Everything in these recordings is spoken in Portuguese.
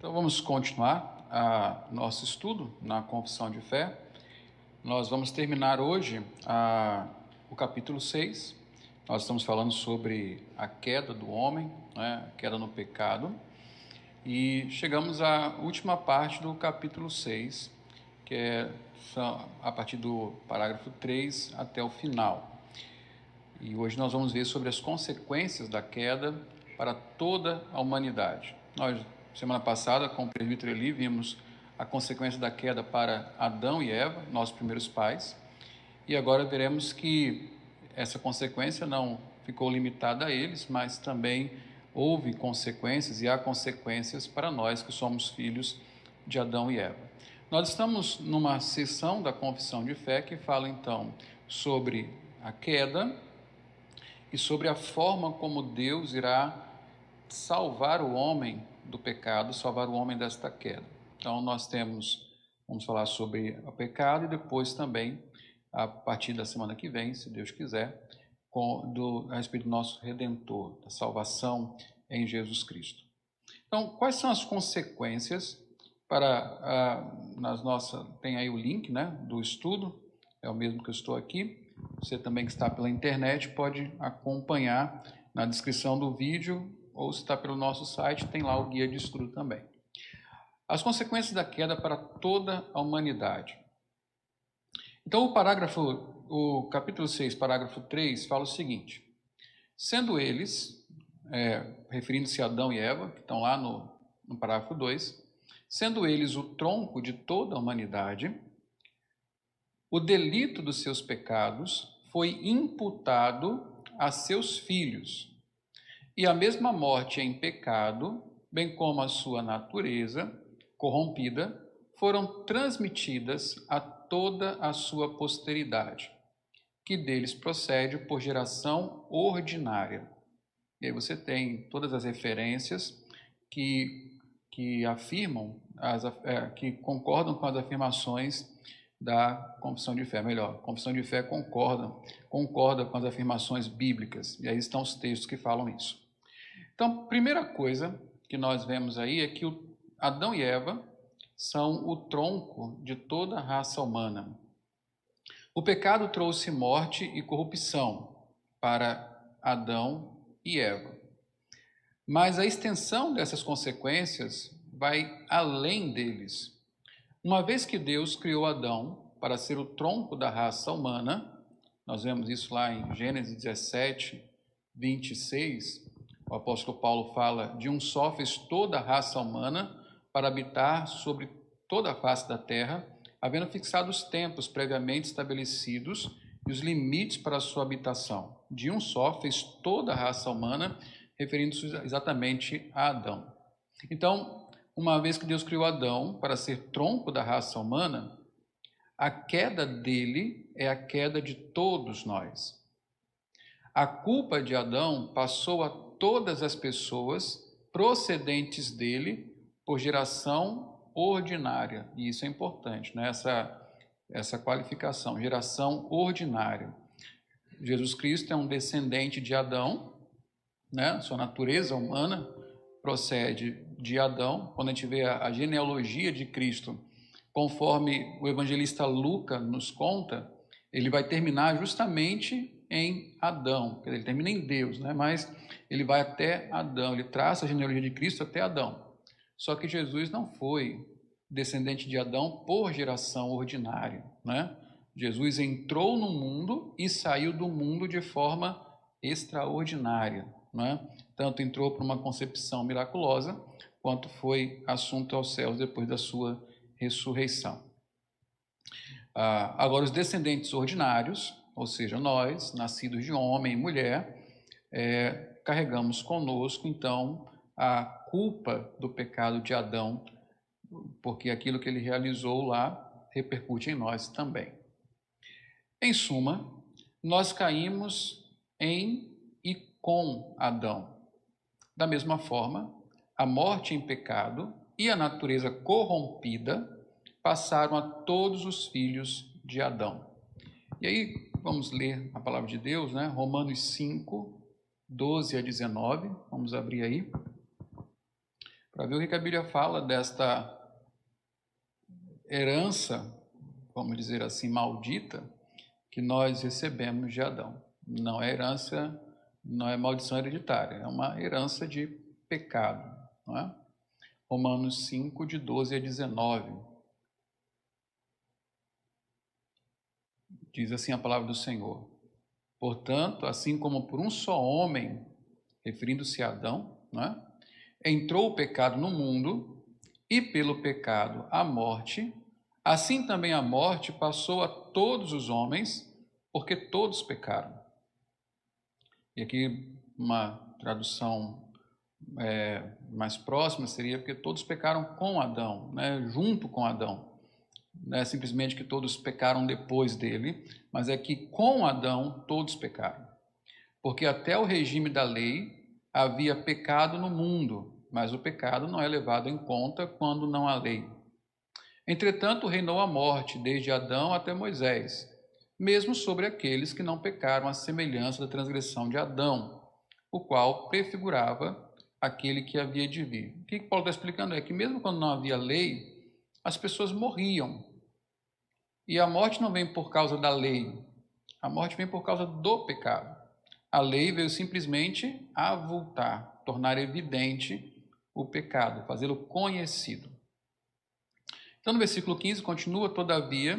Então vamos continuar nosso estudo na Confissão de Fé. Nós vamos terminar hoje o capítulo 6. Nós estamos falando sobre a queda do homem, né, a queda no pecado. E chegamos à última parte do capítulo 6, que é a partir do parágrafo 3 até o final. E hoje nós vamos ver sobre as consequências da queda para toda a humanidade. Nós, semana passada, com o presbítero Eli, vimos a consequência da queda para Adão e Eva, nossos primeiros pais. E agora veremos que essa consequência não ficou limitada a eles, mas também houve consequências e há consequências para nós que somos filhos de Adão e Eva. Nós estamos numa sessão da Confissão de Fé que fala então sobre a queda e sobre a forma como Deus irá salvar o homem do pecado, salvar o homem desta queda. Então nós vamos falar sobre o pecado e depois também, a partir da semana que vem, se Deus quiser, a respeito do nosso Redentor, da salvação em Jesus Cristo. Então, quais são as consequências tem aí o link, né, do estudo, é o mesmo que eu estou aqui. Você também que está pela internet pode acompanhar na descrição do vídeo, ou se está pelo nosso site, tem lá o guia de estudo também. As consequências da queda para toda a humanidade. Então o capítulo 6, parágrafo 3, fala o seguinte: sendo eles, referindo-se a Adão e Eva, que estão lá no parágrafo 2, sendo eles o tronco de toda a humanidade, o delito dos seus pecados foi imputado a seus filhos, e a mesma morte em pecado, bem como a sua natureza corrompida, foram transmitidas a toda a sua posteridade, que deles procede por geração ordinária. E aí você tem todas as referências que afirmam, que concordam com as afirmações da Confissão de Fé. Melhor, a Confissão de Fé concorda com as afirmações bíblicas, e aí estão os textos que falam isso. Então, primeira coisa que nós vemos aí é que Adão e Eva são o tronco de toda a raça humana. O pecado trouxe morte e corrupção para Adão e Eva. Mas a extensão dessas consequências vai além deles. Uma vez que Deus criou Adão para ser o tronco da raça humana, nós vemos isso lá em Gênesis 17, 26, o apóstolo Paulo fala: de um só fez toda a raça humana para habitar sobre toda a face da terra, havendo fixado os tempos previamente estabelecidos e os limites para a sua habitação. De um só fez toda a raça humana, referindo-se exatamente a Adão. Então, uma vez que Deus criou Adão para ser tronco da raça humana, a queda dele é a queda de todos nós. A culpa de Adão passou a todas as pessoas procedentes dele por geração ordinária. E isso é importante, né? Essa qualificação, geração ordinária. Jesus Cristo é um descendente de Adão, né? Sua natureza humana procede de Adão. Quando a gente vê a genealogia de Cristo, conforme o evangelista Lucas nos conta, ele vai terminar justamente em Adão. Quer dizer, ele termina em Deus, né? Mas ele vai até Adão, ele traça a genealogia de Cristo até Adão. Só que Jesus não foi descendente de Adão por geração ordinária, né? Jesus entrou no mundo e saiu do mundo de forma extraordinária, né? Tanto entrou por uma concepção miraculosa, quanto foi assunto aos céus depois da sua ressurreição. Agora, os descendentes ordinários, ou seja, nós, nascidos de homem e mulher, carregamos conosco, então, a culpa do pecado de Adão, porque aquilo que ele realizou lá repercute em nós também. Em suma, nós caímos em e com Adão. Da mesma forma, a morte em pecado e a natureza corrompida passaram a todos os filhos de Adão. E aí, vamos ler a palavra de Deus, né? Romanos 5, 12 a 19, vamos abrir aí. para ver o que a Bíblia fala desta herança, vamos dizer assim, maldita, que nós recebemos de Adão. Não é herança, não é maldição hereditária, é uma herança de pecado. Não é? Romanos 5, de 12 a 19. Diz assim a palavra do Senhor: portanto, assim como por um só homem, referindo-se a Adão, não é? Entrou o pecado no mundo, e pelo pecado a morte, assim também a morte passou a todos os homens, porque todos pecaram. E aqui uma tradução mais próxima seria porque todos pecaram com Adão, né? Junto com Adão. Não é simplesmente que todos pecaram depois dele, mas é que com Adão todos pecaram. Porque até o regime da lei havia pecado no mundo, mas o pecado não é levado em conta quando não há lei. Entretanto, reinou a morte, desde Adão até Moisés, mesmo sobre aqueles que não pecaram à semelhança da transgressão de Adão, o qual prefigurava aquele que havia de vir. O que Paulo está explicando é que mesmo quando não havia lei, as pessoas morriam. E a morte não vem por causa da lei, a morte vem por causa do pecado. A lei veio simplesmente avultar, tornar evidente o pecado, fazê-lo conhecido. Então, no versículo 15, continua: todavia,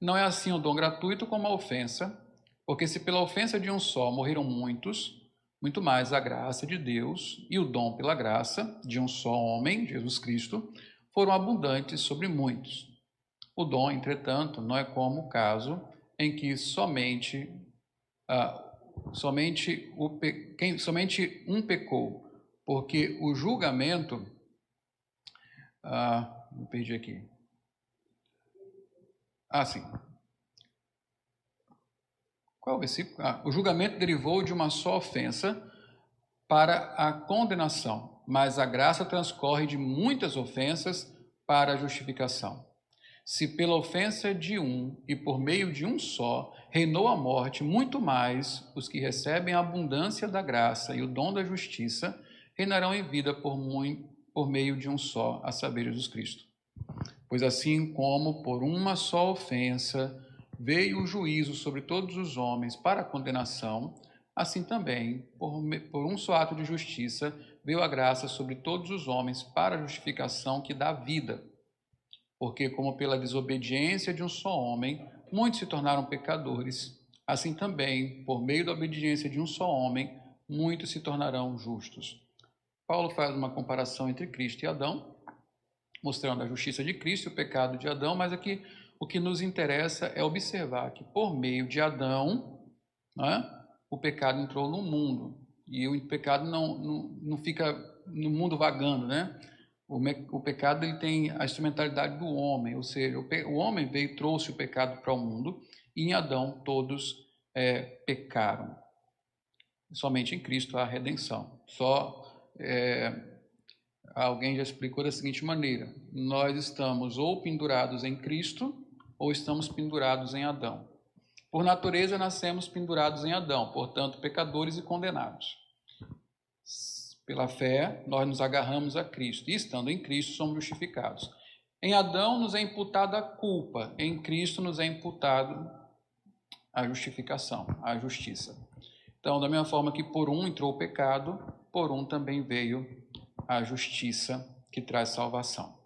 não é assim o dom gratuito como a ofensa, porque se pela ofensa de um só morreram muitos, muito mais a graça de Deus e o dom pela graça de um só homem, Jesus Cristo, foram abundantes sobre muitos. O dom, entretanto, não é como o caso em que somente um pecou, porque o julgamento... me perdi aqui. Sim. Qual é o versículo? O julgamento derivou de uma só ofensa para a condenação, mas a graça transcorre de muitas ofensas para a justificação. Se pela ofensa de um e por meio de um só reinou a morte, muito mais os que recebem a abundância da graça e o dom da justiça reinarão em vida por meio de um só, a saber, Jesus Cristo. Pois assim como por uma só ofensa veio o juízo sobre todos os homens para a condenação, assim também, por um só ato de justiça, veio a graça sobre todos os homens para a justificação que dá vida. Porque como pela desobediência de um só homem, muitos se tornaram pecadores, assim também, por meio da obediência de um só homem, muitos se tornarão justos. Paulo faz uma comparação entre Cristo e Adão, mostrando a justiça de Cristo e o pecado de Adão, mas aqui o que nos interessa é observar que por meio de Adão, o pecado entrou no mundo, e o pecado não fica no mundo vagando, né? O pecado ele tem a instrumentalidade do homem, ou seja, o homem veio e trouxe o pecado para o mundo, e em Adão todos pecaram. Somente em Cristo há redenção. Alguém já explicou da seguinte maneira: nós estamos ou pendurados em Cristo ou estamos pendurados em Adão. Por natureza nascemos pendurados em Adão, portanto pecadores e condenados. Pela fé nós nos agarramos a Cristo e estando em Cristo somos justificados. Em Adão nos é imputada a culpa, em Cristo nos é imputado a justificação, a justiça. Então, da mesma forma que por um entrou o pecado, por um também veio a justiça que traz salvação.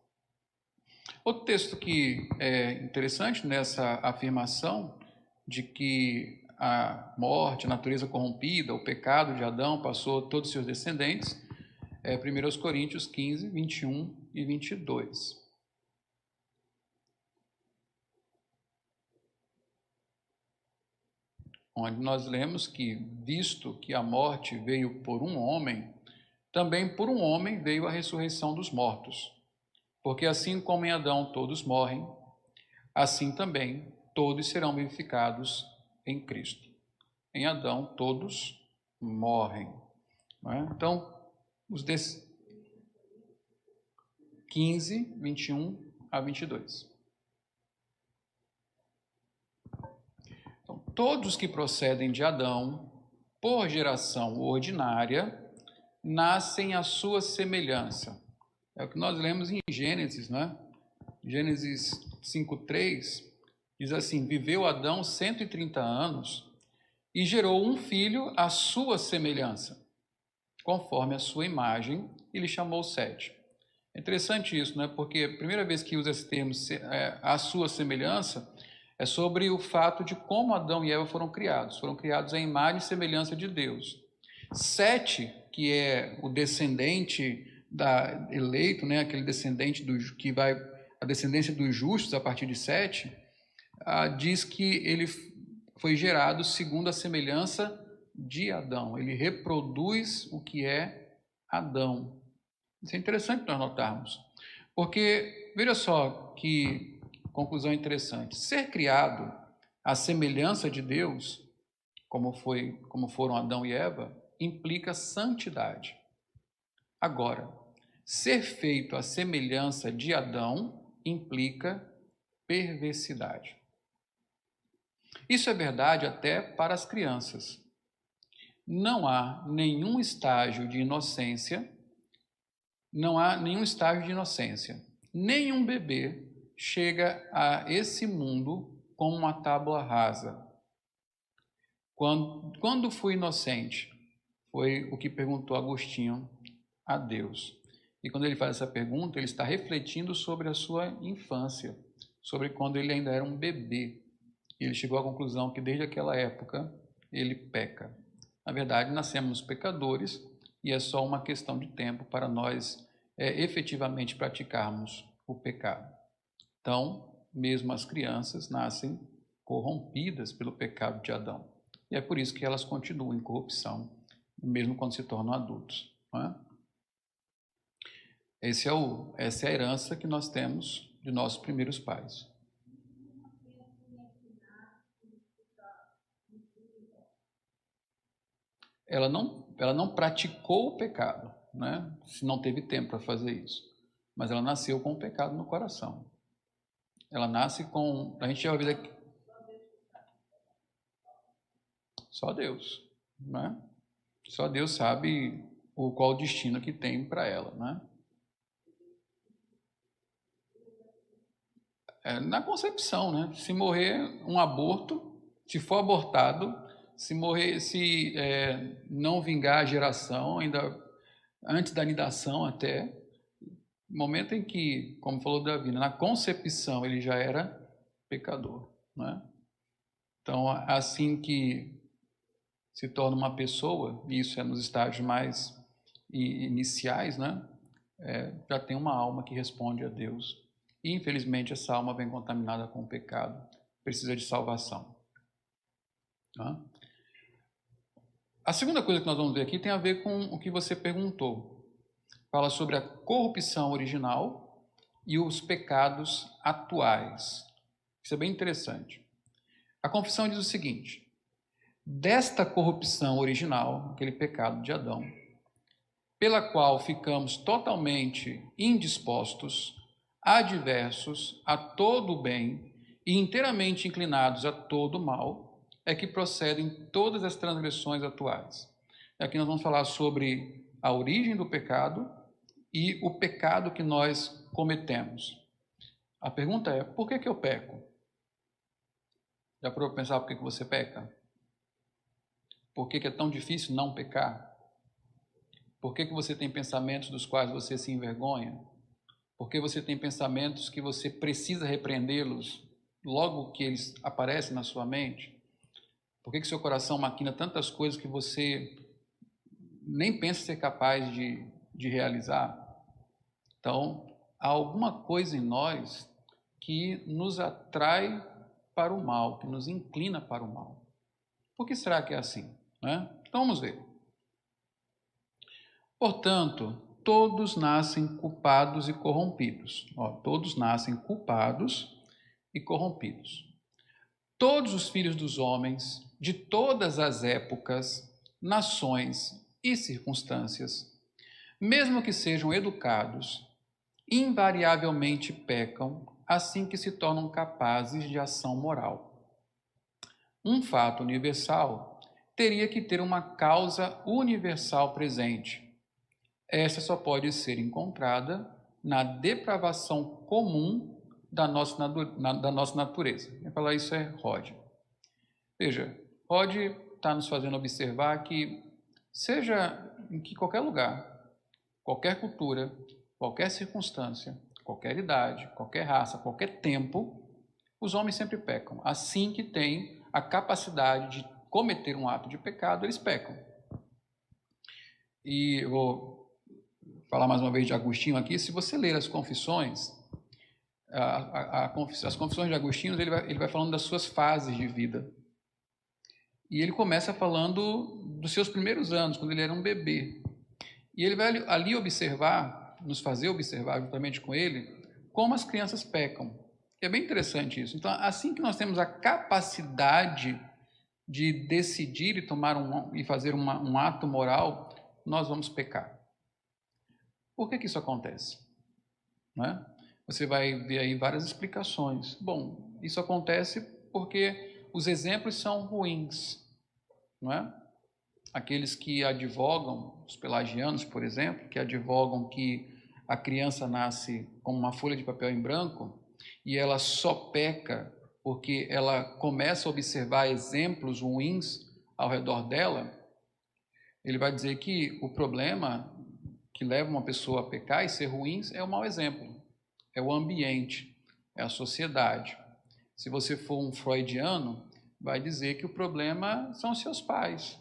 Outro texto que é interessante nessa afirmação de que a morte, a natureza corrompida, o pecado de Adão passou a todos os seus descendentes, é 1 Coríntios 15, 21 e 22. Onde nós lemos que, visto que a morte veio por um homem, também por um homem veio a ressurreição dos mortos. Porque assim como em Adão todos morrem, assim também todos serão vivificados em Cristo. Em Adão todos morrem. Não é? Então, os 15, 21 a 22. Então, todos que procedem de Adão, por geração ordinária, nascem à sua semelhança. É o que nós lemos em Gênesis, né? Gênesis 5:3 diz assim: viveu Adão 130 anos e gerou um filho à sua semelhança, conforme a sua imagem, e lhe chamou Sete. É interessante isso, né? Porque a primeira vez que usa esse termo, à sua semelhança, é sobre o fato de como Adão e Eva foram criados. Foram criados à imagem e semelhança de Deus. Sete, que é o descendente eleito, né? Aquele descendente que vai, a descendência dos justos a partir de Sete, diz que ele foi gerado segundo a semelhança de Adão. Ele reproduz o que é Adão. Isso é interessante nós notarmos, porque veja só que conclusão interessante. Ser criado à semelhança de Deus, como foram Adão e Eva, implica santidade. Agora, ser feito à semelhança de Adão implica perversidade. Isso é verdade até para as crianças. Não há nenhum estágio de inocência. Nenhum bebê chega a esse mundo com uma tábua rasa. Quando fui inocente? Foi o que perguntou Agostinho a Deus. E quando ele faz essa pergunta, ele está refletindo sobre a sua infância, sobre quando ele ainda era um bebê. E ele chegou à conclusão que desde aquela época ele peca. Na verdade, nascemos pecadores e é só uma questão de tempo para nós efetivamente praticarmos o pecado. Então, mesmo as crianças nascem corrompidas pelo pecado de Adão. E é por isso que elas continuam em corrupção, mesmo quando se tornam adultos. Não é? Essa é a herança que nós temos de nossos primeiros pais. Ela não praticou o pecado, né? Se não teve tempo para fazer isso. Mas ela nasceu com o pecado no coração. Ela nasce com... A gente já ouviu aqui... Só Deus, né? Só Deus sabe qual o destino que tem para ela, né? Na concepção, né? Se morrer um aborto, se for abortado, se não vingar a geração, ainda antes da anidação até, no momento em que, como falou Davi, na concepção ele já era pecador, né? Então, assim que se torna uma pessoa, e isso é nos estágios mais iniciais, né? Já tem uma alma que responde a Deus. E, infelizmente, essa alma vem contaminada com o pecado, precisa de salvação. Tá? A segunda coisa que nós vamos ver aqui tem a ver com o que você perguntou. Fala sobre a corrupção original e os pecados atuais. Isso é bem interessante. A confissão diz o seguinte: desta corrupção original, aquele pecado de Adão, pela qual ficamos totalmente indispostos, adversos a todo o bem e inteiramente inclinados a todo o mal, é que procedem todas as transgressões atuais. Aqui nós vamos falar sobre a origem do pecado e o pecado que nós cometemos. A pergunta é: por que eu peco? Já parou para pensar por que você peca? Por que é tão difícil não pecar? Por que você tem pensamentos dos quais você se envergonha? Por que você tem pensamentos que você precisa repreendê-los logo que eles aparecem na sua mente? Por que seu coração maquina tantas coisas que você nem pensa ser capaz de realizar? Então, há alguma coisa em nós que nos atrai para o mal, que nos inclina para o mal. Por que será que é assim? Né? Então, vamos ver. Portanto, todos nascem culpados e corrompidos. Todos nascem culpados e corrompidos. Todos os filhos dos homens, de todas as épocas, nações e circunstâncias, mesmo que sejam educados, invariavelmente pecam assim que se tornam capazes de ação moral. Um fato universal teria que ter uma causa universal presente. Essa só pode ser encontrada na depravação comum da nossa natureza. Quem falar isso é Rod. Veja, Rod está nos fazendo observar que, seja em qualquer lugar, qualquer cultura, qualquer circunstância, qualquer idade, qualquer raça, qualquer tempo, os homens sempre pecam. Assim que têm a capacidade de cometer um ato de pecado, eles pecam. E eu vou falar mais uma vez de Agostinho aqui. Se você ler as confissões, as confissões de Agostinho, ele vai falando das suas fases de vida. E ele começa falando dos seus primeiros anos, quando ele era um bebê. E ele vai ali observar, nos fazer observar juntamente com ele, como as crianças pecam. E é bem interessante isso. Então, assim que nós temos a capacidade de decidir e fazer um ato moral, nós vamos pecar. Por que isso acontece? Não é? Você vai ver aí várias explicações. Bom, isso acontece porque os exemplos são ruins, não é? Aqueles que advogam, os pelagianos, por exemplo, que advogam que a criança nasce como uma folha de papel em branco e ela só peca porque ela começa a observar exemplos ruins ao redor dela, ele vai dizer que o problema que leva uma pessoa a pecar e ser ruim é o mau exemplo, é o ambiente, é a sociedade. Se você for um freudiano, vai dizer que o problema são os seus pais.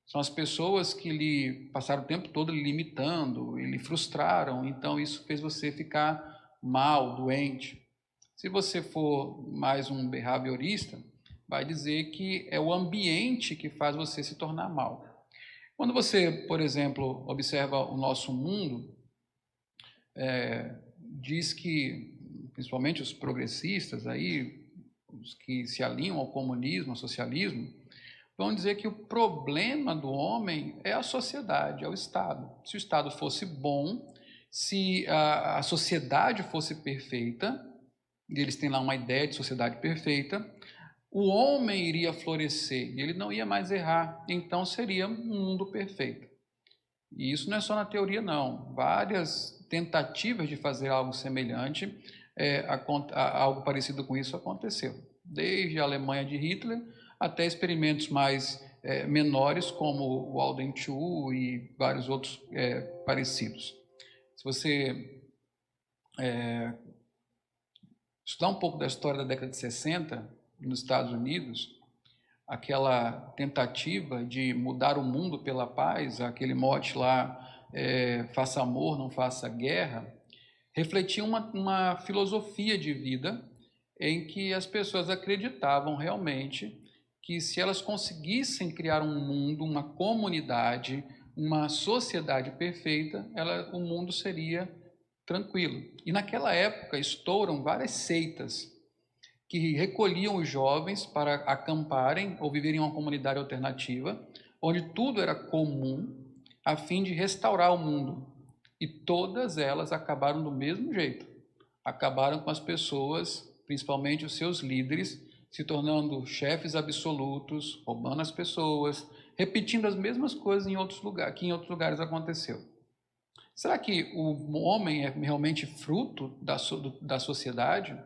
São as pessoas que lhe passaram o tempo todo lhe limitando, e lhe frustraram, então isso fez você ficar mal, doente. Se você for mais um behaviorista, vai dizer que é o ambiente que faz você se tornar mal. Quando você, por exemplo, observa o nosso mundo, diz que, principalmente os progressistas, aí, os que se alinham ao comunismo, ao socialismo, vão dizer que o problema do homem é a sociedade, é o Estado. Se o Estado fosse bom, se a sociedade fosse perfeita, e eles têm lá uma ideia de sociedade perfeita, o homem iria florescer, ele não ia mais errar, então seria um mundo perfeito. E isso não é só na teoria, não. Várias tentativas de fazer algo semelhante, algo parecido com isso aconteceu. Desde a Alemanha de Hitler até experimentos mais menores, como o Walden 2 e vários outros parecidos. Se você estudar um pouco da história da década de 60, nos Estados Unidos, aquela tentativa de mudar o mundo pela paz, aquele mote lá, faça amor, não faça guerra, refletia uma filosofia de vida em que as pessoas acreditavam realmente que se elas conseguissem criar um mundo, uma comunidade, uma sociedade perfeita, o mundo seria tranquilo. E naquela época estouram várias seitas que recolhiam os jovens para acamparem ou viverem em uma comunidade alternativa, onde tudo era comum, a fim de restaurar o mundo. E todas elas acabaram do mesmo jeito. Acabaram com as pessoas, principalmente os seus líderes, se tornando chefes absolutos, roubando as pessoas, repetindo as mesmas coisas em outros lugares, que em outros lugares aconteceu. Será que o homem é realmente fruto da sociedade?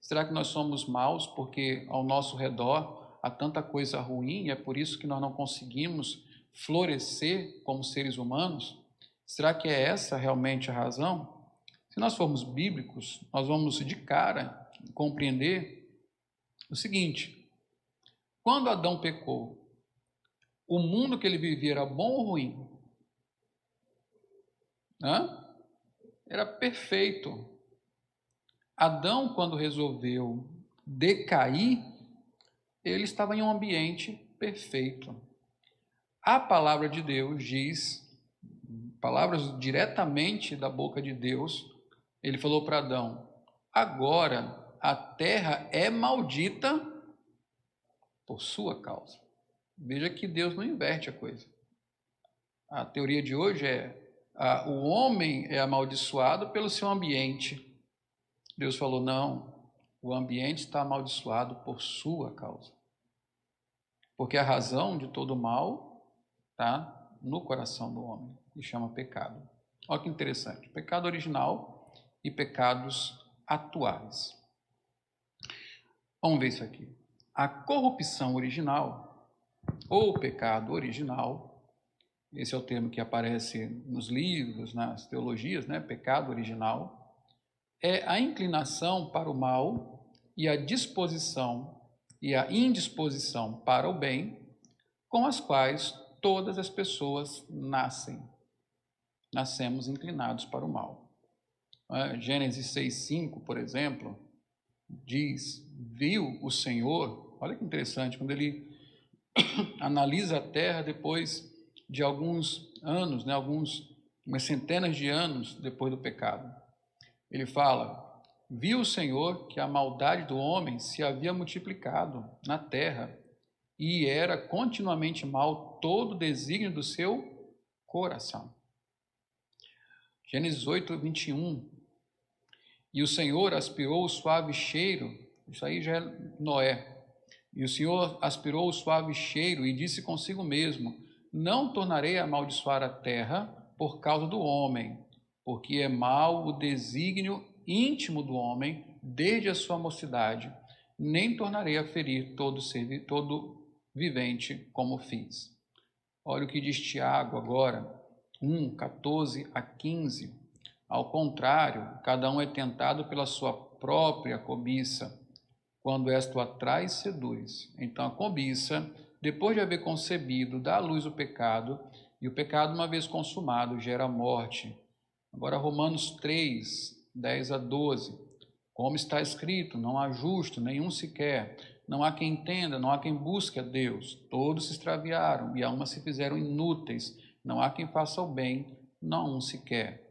Será que nós somos maus porque ao nosso redor há tanta coisa ruim e é por isso que nós não conseguimos florescer como seres humanos? Será que é essa realmente a razão? Se nós formos bíblicos, nós vamos de cara compreender o seguinte: quando Adão pecou, o mundo que ele vivia era bom ou ruim? Era perfeito. Adão, quando resolveu decair, ele estava em um ambiente perfeito. A palavra de Deus diz, palavras diretamente da boca de Deus, ele falou para Adão: agora a terra é maldita por sua causa. Veja que Deus não inverte a coisa. A teoria de hoje o homem é amaldiçoado pelo seu ambiente. Deus falou: não, o ambiente está amaldiçoado por sua causa. Porque a razão de todo mal está no coração do homem, e chama pecado. Olha que interessante. O pecado original e pecados atuais. Vamos ver isso aqui. A corrupção original, ou pecado original, esse é o termo que aparece nos livros, nas teologias, né? Pecado original, é a inclinação para o mal e a disposição e a indisposição para o bem com as quais todas as pessoas nascemos inclinados para o mal. Gênesis 6:5, por exemplo, diz: viu o Senhor, olha que interessante, quando ele analisa a terra depois de alguns anos, né, umas centenas de anos depois do pecado. Ele fala: viu o Senhor que a maldade do homem se havia multiplicado na terra e era continuamente mal todo o desígnio do seu coração. Gênesis 8:21. E o Senhor aspirou o suave cheiro, isso aí já é Noé. E o Senhor aspirou o suave cheiro e disse consigo mesmo: não tornarei a amaldiçoar a terra por causa do homem, porque é mau o desígnio íntimo do homem desde a sua mocidade, nem tornarei a ferir todo vivente como fiz. Olha o que diz Tiago agora, 1:14-15. Ao contrário, cada um é tentado pela sua própria cobiça. Quando esta o atrai, seduz. Então a cobiça, depois de haver concebido, dá à luz o pecado, e o pecado, uma vez consumado, gera morte. Agora Romanos 3:10-12. Como está escrito: não há justo, nenhum sequer, não há quem entenda, não há quem busque a Deus. Todos se extraviaram e a uma se fizeram inúteis. Não há quem faça o bem, não um sequer.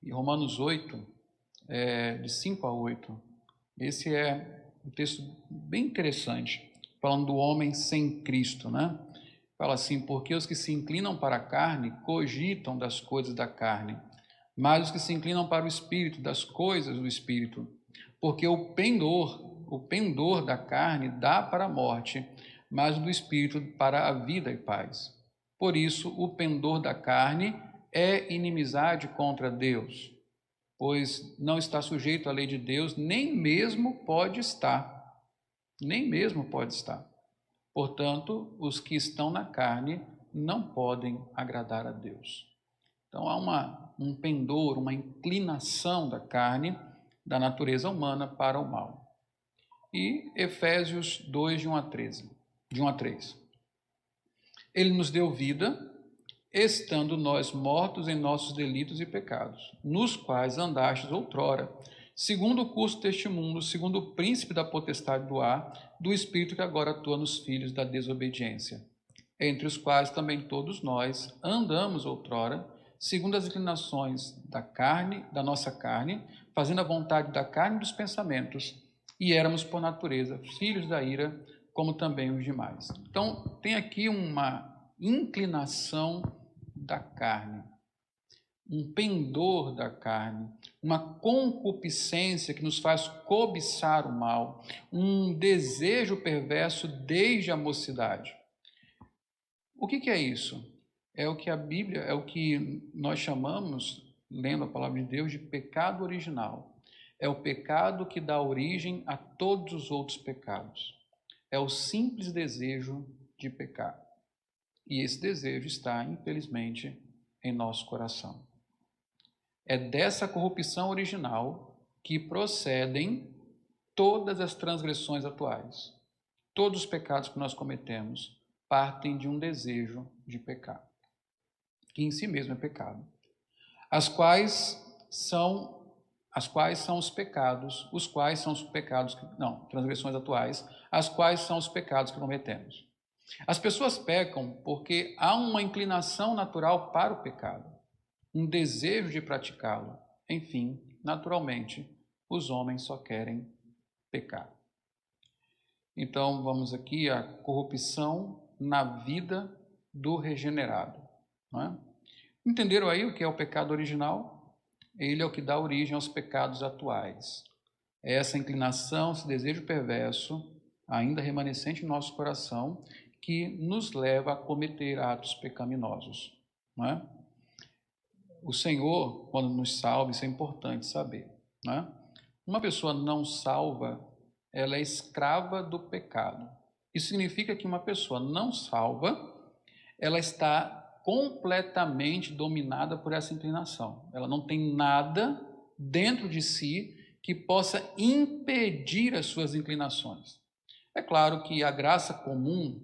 E Romanos 8, de 5-8. Esse é um texto bem interessante, falando do homem sem Cristo, né? Fala assim: porque os que se inclinam para a carne cogitam das coisas da carne, mas os que se inclinam para o Espírito, das coisas do Espírito. Porque o pendor da carne dá para a morte, mas do Espírito para a vida e paz. Por isso, o pendor da carne é inimizade contra Deus, pois não está sujeito à lei de Deus, nem mesmo pode estar. Nem mesmo pode estar. Portanto, os que estão na carne não podem agradar a Deus. Então há um pendor, uma inclinação da carne, da natureza humana para o mal. E Efésios 2, de 1 a 3. Ele nos deu vida, estando nós mortos em nossos delitos e pecados, nos quais andastes outrora, segundo o curso deste mundo, segundo o príncipe da potestade do ar, do espírito que agora atua nos filhos da desobediência, entre os quais também todos nós andamos outrora, segundo as inclinações da nossa carne, fazendo a vontade da carne e dos pensamentos, e éramos por natureza filhos da ira, como também os demais. Então, tem aqui uma inclinação da carne, um pendor da carne, uma concupiscência que nos faz cobiçar o mal, um desejo perverso desde a mocidade. O que é isso? É o que a Bíblia, é o que nós chamamos, lendo a palavra de Deus, de pecado original. É o pecado que dá origem a todos os outros pecados. É o simples desejo de pecar. E esse desejo está, infelizmente, em nosso coração. É dessa corrupção original que procedem todas as transgressões atuais. Todos os pecados que nós cometemos partem de um desejo de pecar, que em si mesmo é pecado. As quais são os pecados, transgressões atuais, as quais são os pecados que cometemos. As pessoas pecam porque há uma inclinação natural para o pecado, um desejo de praticá-lo. Enfim, naturalmente, os homens só querem pecar. Então, vamos aqui à corrupção na vida do regenerado. Não é? Entenderam aí o que é o pecado original? Ele é o que dá origem aos pecados atuais. É essa inclinação, esse desejo perverso, ainda remanescente em nosso coração, que nos leva a cometer atos pecaminosos. Não é? o Senhor, quando nos salva, isso é importante saber, né? Uma pessoa não salva, ela é escrava do pecado. Isso significa que uma pessoa não salva, ela está completamente dominada por essa inclinação. Ela não tem nada dentro de si que possa impedir as suas inclinações. É claro que a graça comum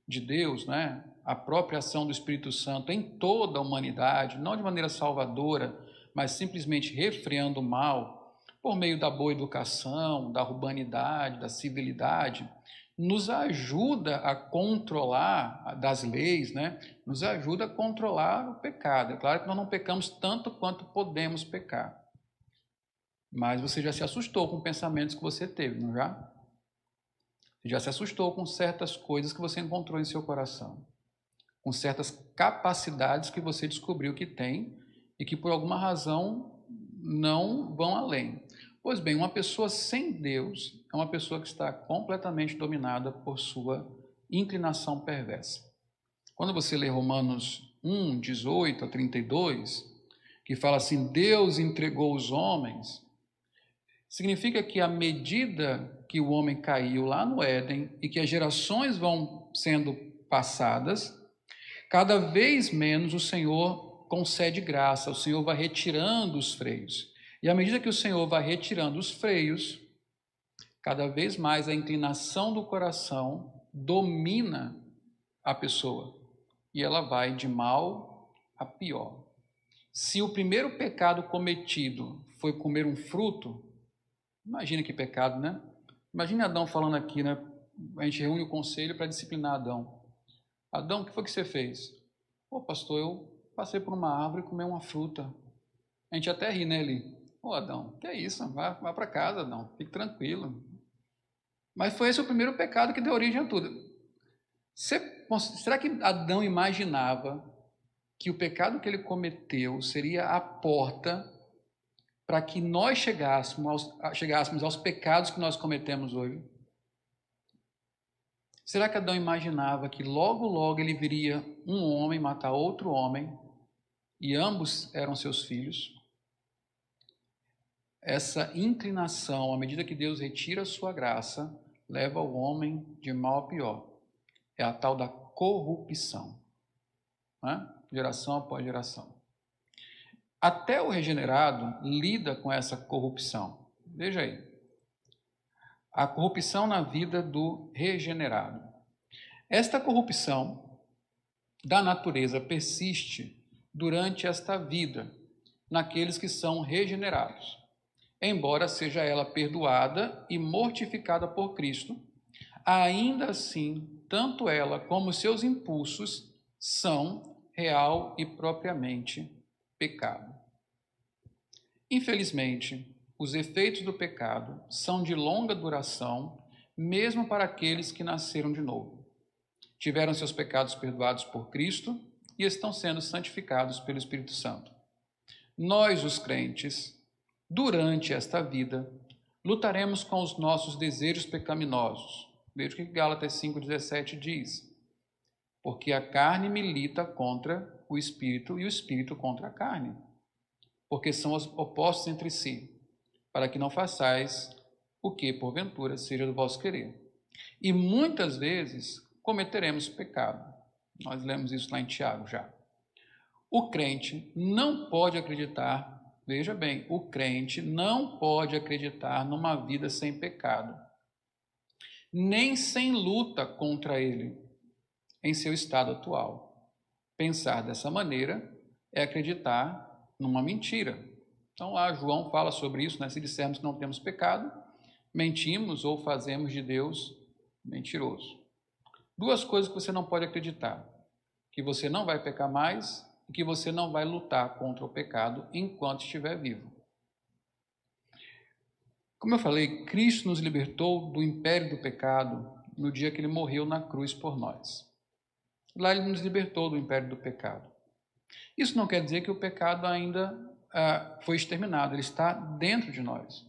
de Deus, né, a própria ação do Espírito Santo em toda a humanidade, não de maneira salvadora, mas simplesmente refreando o mal, por meio da boa educação, da urbanidade, da civilidade, nos ajuda a controlar, das leis, né? Nos ajuda a controlar o pecado. É claro que nós não pecamos tanto quanto podemos pecar. Mas você já se assustou com pensamentos que você teve, não já? Você já se assustou com certas coisas que você encontrou em seu coração, com certas capacidades que você descobriu que tem e que por alguma razão não vão além. Pois bem, uma pessoa sem Deus é uma pessoa que está completamente dominada por sua inclinação perversa. Quando você lê Romanos 1, 18 a 32, que fala assim, Deus entregou os homens, significa que à medida que o homem caiu lá no Éden e que as gerações vão sendo passadas, cada vez menos o Senhor concede graça, o Senhor vai retirando os freios. E à medida que o Senhor vai retirando os freios, cada vez mais a inclinação do coração domina a pessoa. E ela vai de mal a pior. Se o primeiro pecado cometido foi comer um fruto, imagina que pecado, né? Imagine Adão falando aqui, né? A gente reúne o conselho para disciplinar Adão. Adão, o que foi que você fez? Pô, pastor, eu passei por uma árvore e comi uma fruta. A gente até ri, né, Eli? Ô, Adão, que é isso? Vá para casa, Adão. Fique tranquilo. Mas foi esse o primeiro pecado que deu origem a tudo. Será que Adão imaginava que o pecado que ele cometeu seria a porta para que nós chegássemos aos pecados que nós cometemos hoje? Será que Adão imaginava que logo, logo ele viria um homem matar outro homem e ambos eram seus filhos? Essa inclinação, à medida que Deus retira a sua graça, leva o homem de mal a pior. É a tal da corrupção, né? Geração após geração. Até o regenerado lida com essa corrupção. Veja aí. A corrupção na vida do regenerado. Esta corrupção da natureza persiste durante esta vida, naqueles que são regenerados. Embora seja ela perdoada e mortificada por Cristo, ainda assim, tanto ela como seus impulsos são real e propriamente pecado. Infelizmente, os efeitos do pecado são de longa duração, mesmo para aqueles que nasceram de novo. Tiveram seus pecados perdoados por Cristo e estão sendo santificados pelo Espírito Santo. Nós, os crentes, durante esta vida, lutaremos com os nossos desejos pecaminosos. Veja o que Gálatas 5,17 diz. Porque a carne milita contra o Espírito e o Espírito contra a carne. Porque são opostos entre si, para que não façais o que, porventura, seja do vosso querer. E muitas vezes cometeremos pecado. Nós lemos isso lá em Tiago já. O crente não pode acreditar, veja bem, o crente não pode acreditar numa vida sem pecado, nem sem luta contra ele em seu estado atual. Pensar dessa maneira é acreditar numa mentira. Então, lá João fala sobre isso, né? Se dissermos que não temos pecado, mentimos ou fazemos de Deus mentiroso. Duas coisas que você não pode acreditar: que você não vai pecar mais e que você não vai lutar contra o pecado enquanto estiver vivo. Como eu falei, Cristo nos libertou do império do pecado no dia que ele morreu na cruz por nós. Lá ele nos libertou do império do pecado. Isso não quer dizer que o pecado ainda foi exterminado, ele está dentro de nós.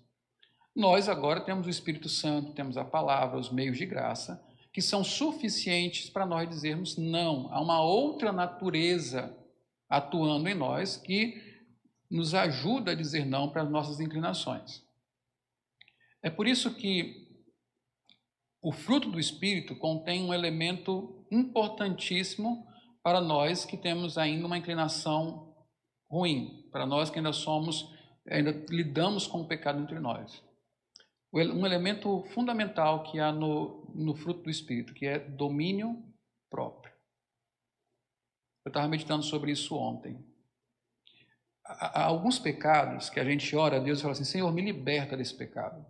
Nós agora temos o Espírito Santo, temos a palavra, os meios de graça, que são suficientes para nós dizermos não. Há uma outra natureza atuando em nós que nos ajuda a dizer não para as nossas inclinações. É por isso que o fruto do Espírito contém um elemento importantíssimo para nós que temos ainda uma inclinação ruim, para nós que ainda lidamos com o pecado entre nós. Um elemento fundamental que há no fruto do Espírito, que é domínio próprio. Eu estava meditando sobre isso ontem. Há alguns pecados que a gente ora a Deus e fala assim: Senhor, me liberta desse pecado.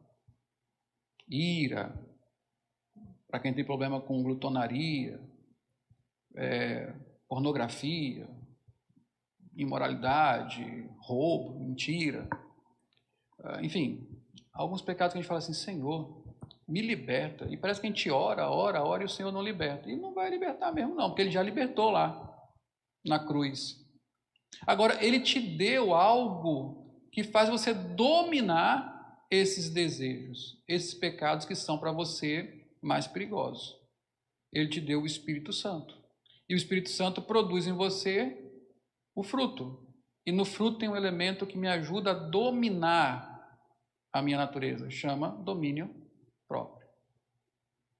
Ira, para quem tem problema com glutonaria, pornografia, imoralidade, roubo, mentira, enfim, alguns pecados que a gente fala assim: Senhor, me liberta. E parece que a gente ora e o Senhor não liberta. E não vai libertar mesmo não, porque Ele já libertou lá na cruz. Agora, Ele te deu algo que faz você dominar esses desejos, esses pecados que são para você mais perigosos. Ele te deu o Espírito Santo. E o Espírito Santo produz em você o fruto. E no fruto tem um elemento que me ajuda a dominar a minha natureza. Chama domínio próprio.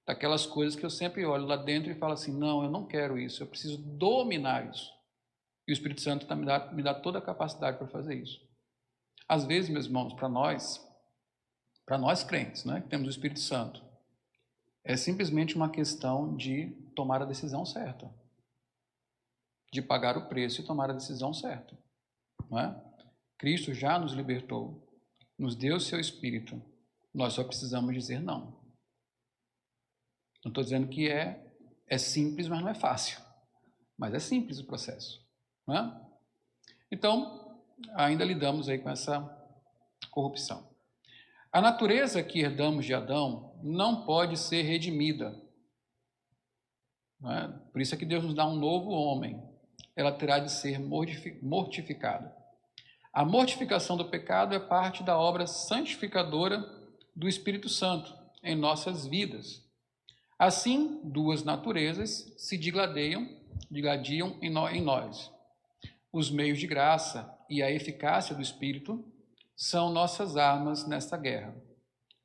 Daquelas coisas que eu sempre olho lá dentro e falo assim: não, eu não quero isso, eu preciso dominar isso. E o Espírito Santo me dá toda a capacidade para fazer isso. Às vezes, meus irmãos, para nós crentes, né, que temos o Espírito Santo, é simplesmente uma questão de tomar a decisão certa. De pagar o preço e tomar a decisão certa. Não é? Cristo já nos libertou, nos deu o seu Espírito. Nós só precisamos dizer não. Não estou dizendo que é simples, mas não é fácil. Mas é simples o processo. Não é? Então, ainda lidamos aí com essa corrupção. A natureza que herdamos de Adão não pode ser redimida. Não é? Por isso é que Deus nos dá um novo homem. Ela terá de ser mortificada. A mortificação do pecado é parte da obra santificadora do Espírito Santo em nossas vidas. Assim, duas naturezas se digladiam em nós. Os meios de graça e a eficácia do Espírito são nossas armas nesta guerra.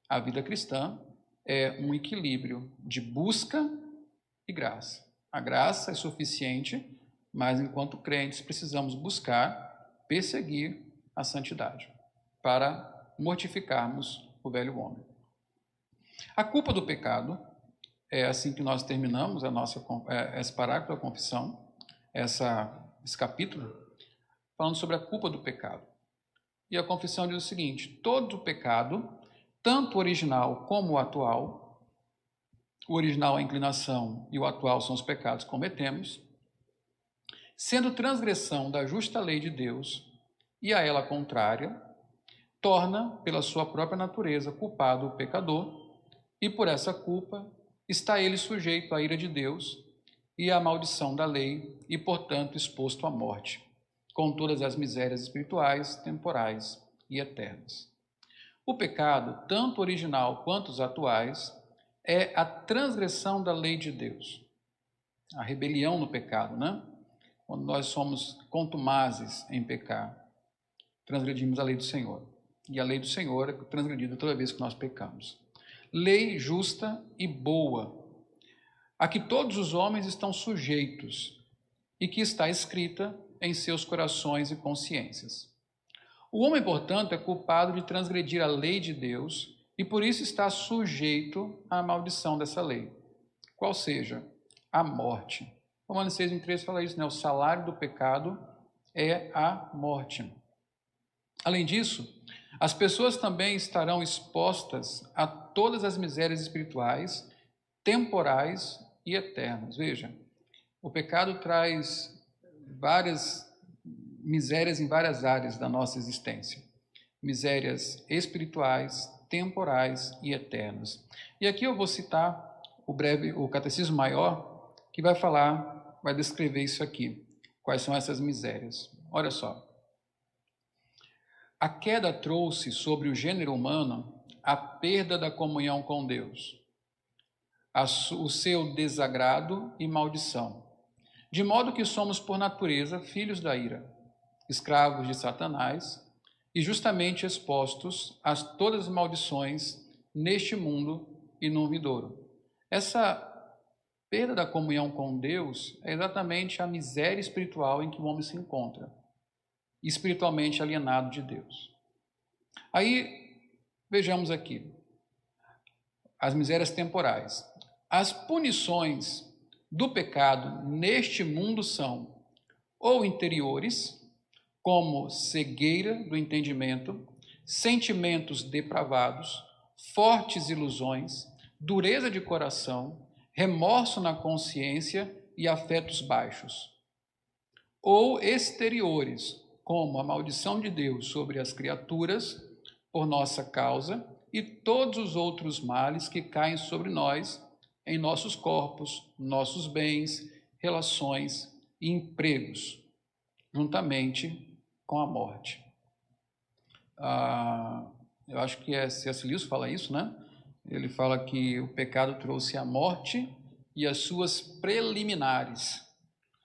A vida cristã é um equilíbrio de busca e graça. A graça é suficiente, mas enquanto crentes precisamos buscar, perseguir a santidade para mortificarmos o velho homem. A culpa do pecado é assim que nós terminamos esse parágrafo da confissão, esse capítulo, falando sobre a culpa do pecado. E a confissão diz o seguinte: todo pecado, tanto o original como o atual, o original é a inclinação e o atual são os pecados que cometemos, sendo transgressão da justa lei de Deus e a ela contrária, torna, pela sua própria natureza, culpado o pecador, e por essa culpa está ele sujeito à ira de Deus e à maldição da lei, e, portanto, exposto à morte, com todas as misérias espirituais, temporais e eternas. O pecado, tanto original quanto os atuais, é a transgressão da lei de Deus. A rebelião no pecado, né? Quando nós somos contumazes em pecar, transgredimos a lei do Senhor. E a lei do Senhor é transgredida toda vez que nós pecamos. Lei justa e boa, a que todos os homens estão sujeitos e que está escrita em seus corações e consciências. O homem, portanto, é culpado de transgredir a lei de Deus e por isso está sujeito à maldição dessa lei, qual seja a morte. Romanos 6:13 fala isso, né? O salário do pecado é a morte. Além disso, as pessoas também estarão expostas a todas as misérias espirituais, temporais e eternas. Veja, o pecado traz várias misérias em várias áreas da nossa existência. Misérias espirituais, temporais e eternas. E aqui eu vou citar o Catecismo Maior, que vai descrever isso aqui. Quais são essas misérias? Olha só. A queda trouxe sobre o gênero humano a perda da comunhão com Deus, o seu desagrado e maldição, de modo que somos por natureza filhos da ira. escravos de Satanás e justamente expostos a todas as maldições neste mundo e no vindouro. Essa perda da comunhão com Deus é exatamente a miséria espiritual em que o homem se encontra, espiritualmente alienado de Deus. Aí, vejamos aqui, as misérias temporais. As punições do pecado neste mundo são ou interiores, como cegueira do entendimento, sentimentos depravados, fortes ilusões, dureza de coração, remorso na consciência e afetos baixos. Ou exteriores, como a maldição de Deus sobre as criaturas por nossa causa e todos os outros males que caem sobre nós, em nossos corpos, nossos bens, relações e empregos, juntamente com a morte. Eu acho que C.S. Lewis fala isso, né? Ele fala que o pecado trouxe a morte e as suas preliminares.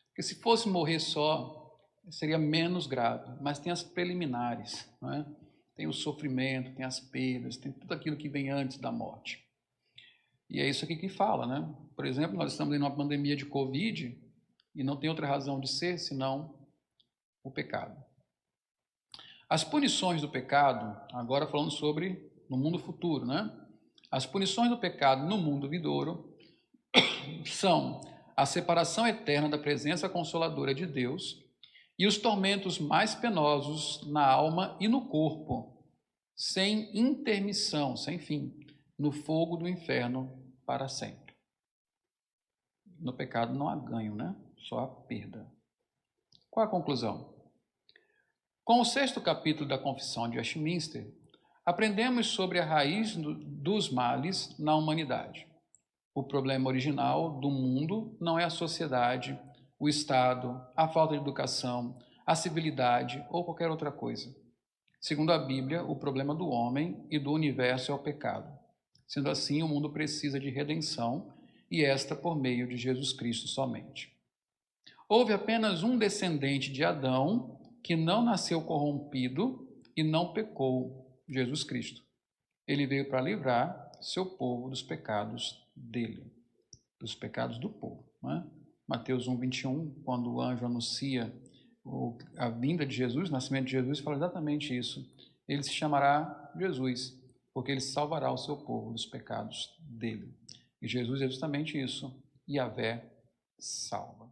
Porque se fosse morrer só, seria menos grave, mas tem as preliminares, não é? Tem o sofrimento, tem as perdas, tem tudo aquilo que vem antes da morte. E é isso aqui que fala, né? Por exemplo, nós estamos em uma pandemia de Covid e não tem outra razão de ser senão o pecado. As punições do pecado, agora falando sobre no mundo futuro, né? As punições do pecado no mundo vindouro são a separação eterna da presença consoladora de Deus e os tormentos mais penosos na alma e no corpo, sem intermissão, sem fim, no fogo do inferno para sempre. No pecado não há ganho, né? Só há perda. Qual a conclusão? Com o 6º capítulo da Confissão de Westminster, aprendemos sobre a raiz dos males na humanidade. O problema original do mundo não é a sociedade, o Estado, a falta de educação, a civilidade ou qualquer outra coisa. Segundo a Bíblia, o problema do homem e do universo é o pecado. Sendo assim, o mundo precisa de redenção e esta por meio de Jesus Cristo somente. Houve apenas um descendente de Adão que não nasceu corrompido e não pecou, Jesus Cristo. Ele veio para livrar seu povo dos pecados dele, dos pecados do povo, não é? Mateus 1:21, quando o anjo anuncia a vinda de Jesus, o nascimento de Jesus, fala exatamente isso. Ele se chamará Jesus, porque ele salvará o seu povo dos pecados dele. E Jesus é justamente isso, Yahvé salva.